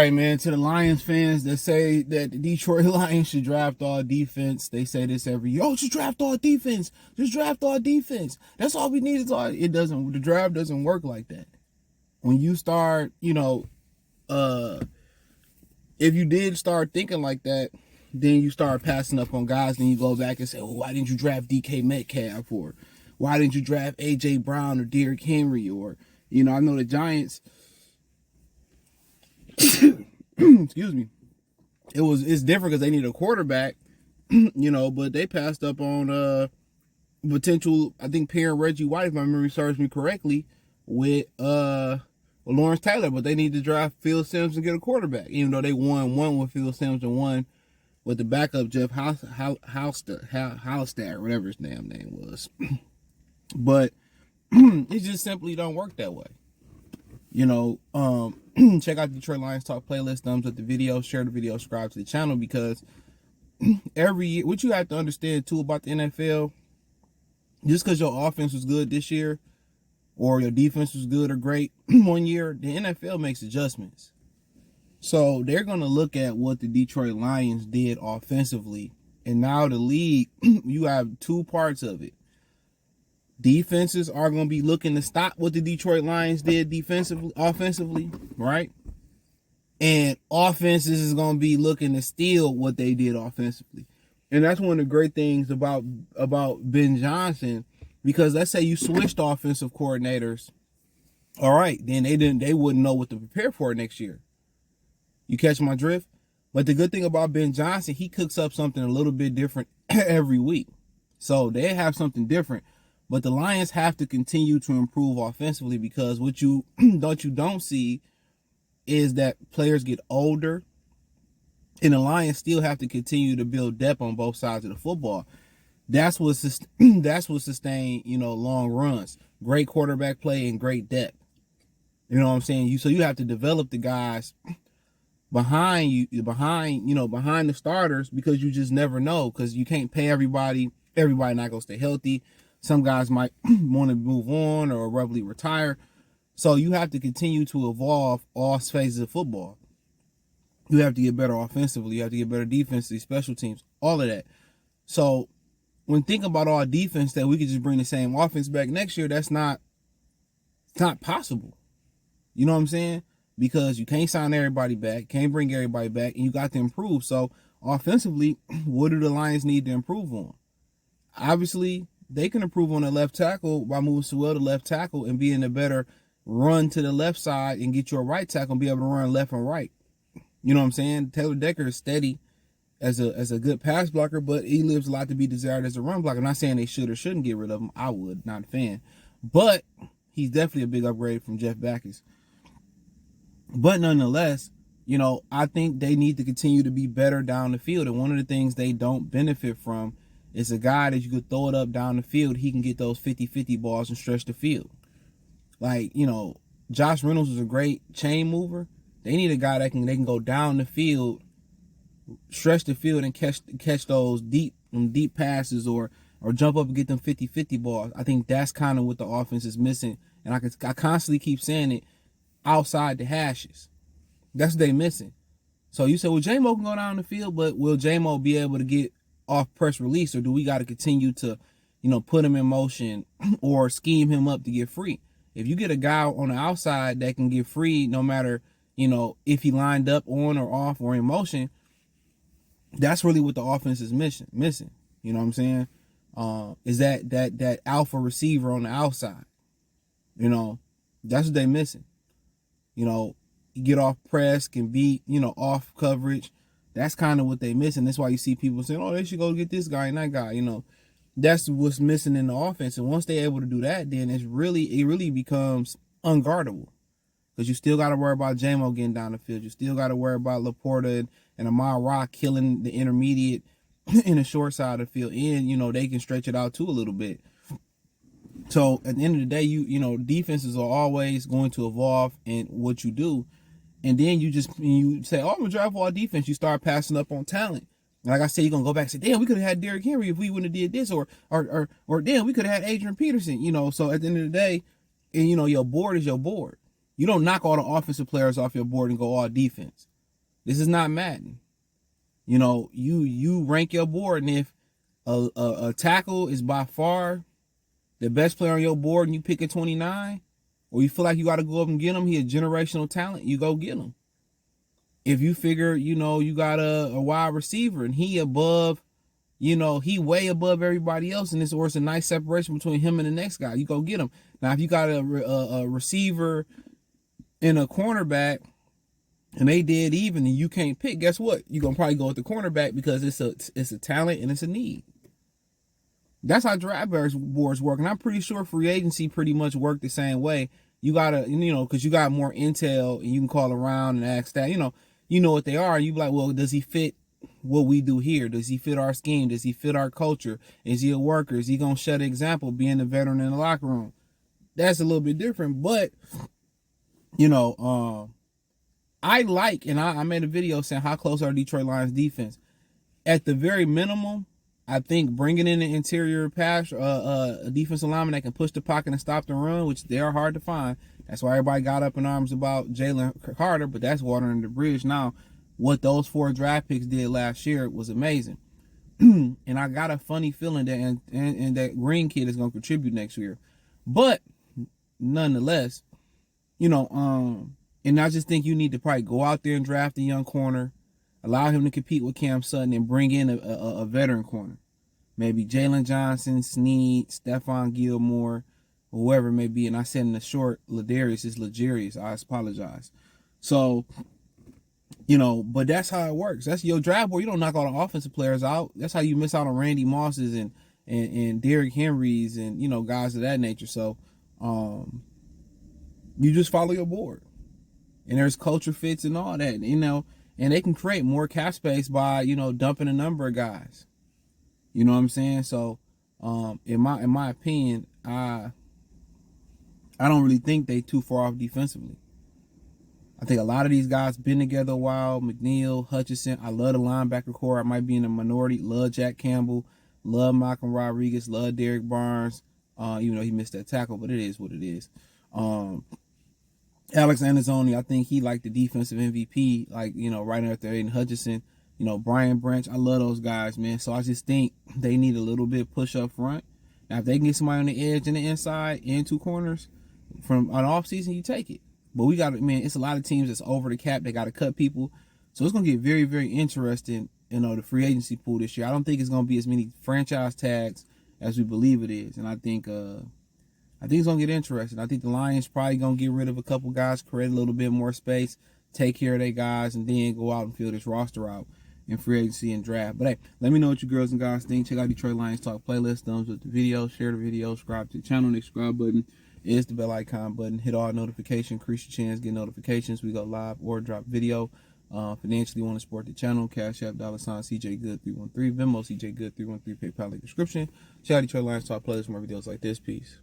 right, man. To the Lions fans that say that the Detroit Lions should draft all defense, they say this every year. Oh, just draft all defense. Just draft all defense. That's all we need is all. It doesn't. The draft doesn't work like that. When you start, if you did start thinking like that, then you start passing up on guys. Then you go back and say, "Oh, why didn't you draft DK Metcalf? Or why didn't you draft AJ Brown or Derrick Henry? Or I know the Giants." Excuse me. It's different because they need a quarterback, but they passed up on potential. I think pairing Reggie White, if my memory serves me correctly, with Lawrence Taylor, but they need to draft Phil Simms and get a quarterback. Even though they won one with Phil Simms and one with the backup Jeff Halstead, whatever his damn name was. But it just simply don't work that way. Check out the Detroit Lions Talk playlist, thumbs up the video, share the video, subscribe to the channel, because every year, what you have to understand too about the NFL, just because your offense was good this year or your defense was good or great one year, the NFL makes adjustments. So they're going to look at what the Detroit Lions did offensively. And now the league, you have two parts of it. Defenses are going to be looking to stop what the Detroit Lions did offensively, right? And offenses is going to be looking to steal what they did offensively. And that's one of the great things about Ben Johnson, because let's say you switched offensive coordinators. All right, then they wouldn't know what to prepare for next year. You catch my drift? But the good thing about Ben Johnson, he cooks up something a little bit different every week. So they have something different. But the Lions have to continue to improve offensively, because what you don't see is that players get older, and the Lions still have to continue to build depth on both sides of the football. That's what sustain long runs, great quarterback play, and great depth. You know what I'm saying? So you have to develop the guys behind the starters, because you just never know, because you can't pay everybody. Everybody not gonna stay healthy. Some guys might want to move on or abruptly retire. So you have to continue to evolve all phases of football. You have to get better offensively. You have to get better defensively, special teams, all of that. So when thinking about all defense, that we could just bring the same offense back next year, it's not possible. You know what I'm saying? Because you can't sign everybody back, can't bring everybody back, and you got to improve. So offensively, what do the Lions need to improve on? Obviously, they can improve on the left tackle by moving Sewell to left tackle and being a better run to the left side and get you a right tackle and be able to run left and right. You know what I'm saying? Taylor Decker is steady as a good pass blocker, but he leaves a lot to be desired as a run blocker. I'm not saying they should or shouldn't get rid of him. I would, not a fan. But he's definitely a big upgrade from Jeff Backus. But nonetheless, I think they need to continue to be better down the field. And one of the things they don't benefit from is a guy that you could throw it up down the field. He can get those 50-50 balls and stretch the field. Like, Josh Reynolds is a great chain mover. They need a guy that can go down the field, stretch the field, and catch those deep passes or jump up and get them 50-50 balls. I think that's kind of what the offense is missing. And I constantly keep saying it, outside the hashes. That's what they missing. So you say, well, J-Mo can go down the field, but will J-Mo be able to get off press release, or do we got to continue to, put him in motion or scheme him up to get free? If you get a guy on the outside that can get free, no matter, if he lined up on or off or in motion, that's really what the offense is missing. You know what I'm saying? Is that alpha receiver on the outside? That's what they missing. Get off press, can beat, off coverage. That's kind of what they missing. That's why you see people saying, oh, they should go get this guy and that guy. That's what's missing in the offense. And once they're able to do that, then it really becomes unguardable. Because you still got to worry about J-Mo getting down the field. You still got to worry about Laporta and Amar Rock killing the intermediate in the short side of the field. And, they can stretch it out too a little bit. So at the end of the day, defenses are always going to evolve in what you do. And then you say, oh, I'm going to drive all defense. You start passing up on talent. Like I said, you're going to go back and say, damn, we could have had Derrick Henry if we wouldn't have did this. Or damn, we could have had Adrian Peterson. So at the end of the day, and your board is your board. You don't knock all the offensive players off your board and go all defense. This is not Madden. You know, you rank your board, and if a tackle is by far the best player on your board, and you pick a 29, or you feel like you got to go up and get him, he a generational talent, you go get him. If you figure, you know, you got a wide receiver and he above, you know, he way above everybody else, and it's a nice separation between him and the next guy, you go get him. Now, if you got a receiver and a cornerback, and they dead even, and you can't pick, guess what? You're gonna probably go with the cornerback because it's a talent and it's a need. That's how draft boards work, and I'm pretty sure free agency pretty much work the same way. You gotta, you know, because you got more intel, and you can call around and ask that, you know what they are, and you be like, well, does he fit what we do here? Does he fit our scheme? Does he fit our culture? Is he a worker? Is he gonna set an example, being a veteran in the locker room? That's a little bit different, but you know, I like, and I made a video saying how close are Detroit Lions defense. At the very minimum, I think bringing in an interior pass, a defensive lineman that can push the pocket and stop the run, which they are hard to find. That's why everybody got up in arms about Jalen Carter, but that's water under the bridge now. What those 4 draft picks did last year was amazing. And I got a funny feeling that and that Green kid is going to contribute next year. But nonetheless, you know, and I just think you need to probably go out there and draft a young corner, allow him to compete with Cam Sutton, and bring in a veteran corner. Maybe Jalen Johnson, Snead, Stephon Gilmore, whoever it may be. And I said in the short, Ladarius is Legarius. I apologize. So, you know, but that's how it works. That's your draft board. You don't knock all the offensive players out. That's how you miss out on Randy Mosses and Derrick Henrys and, you know, guys of that nature. So, you just follow your board. And there's culture fits and all that, you know, and they can create more cap space by, you know, dumping a number of guys. You know what I'm saying? So, in my opinion, I don't really think they too far off defensively. I think a lot of these guys been together a while. McNeil, Hutchinson. I love the linebacker core. I might be in a minority. Love Jack Campbell. Love Malcolm Rodriguez. Love Derek Barnes. Even though he missed that tackle, but it is what it is. Alex Anzalone, I think he like the defensive MVP, like, you know, right after Aiden Hutchinson, you know, Brian Branch. I love those guys, man. So I just think they need a little bit push up front. Now, if they can get somebody on the edge and the inside and 2 corners from an offseason, you take it. But we got, man, it's a lot of teams that's over the cap. They got to cut people. So it's going to get very, very interesting, you know, the free agency pool this year. I don't think it's going to be as many franchise tags as we believe it is. And I think it's going to get interesting. I think the Lions probably going to get rid of a couple guys, create a little bit more space, take care of their guys, and then go out and fill this roster out in free agency and draft. But hey, let me know what you girls and guys think. Check out Detroit Lions Talk playlist. Thumbs up the video, share the video, subscribe to the channel. The subscribe button is the bell icon button. Hit all notifications, increase your chance, get notifications. We go live or drop video. Financially want to support the channel, Cash App, $CJ Good 313, Venmo CJ Good 313, PayPal link description. Check out Detroit Lions Talk playlist, more videos like this. Peace.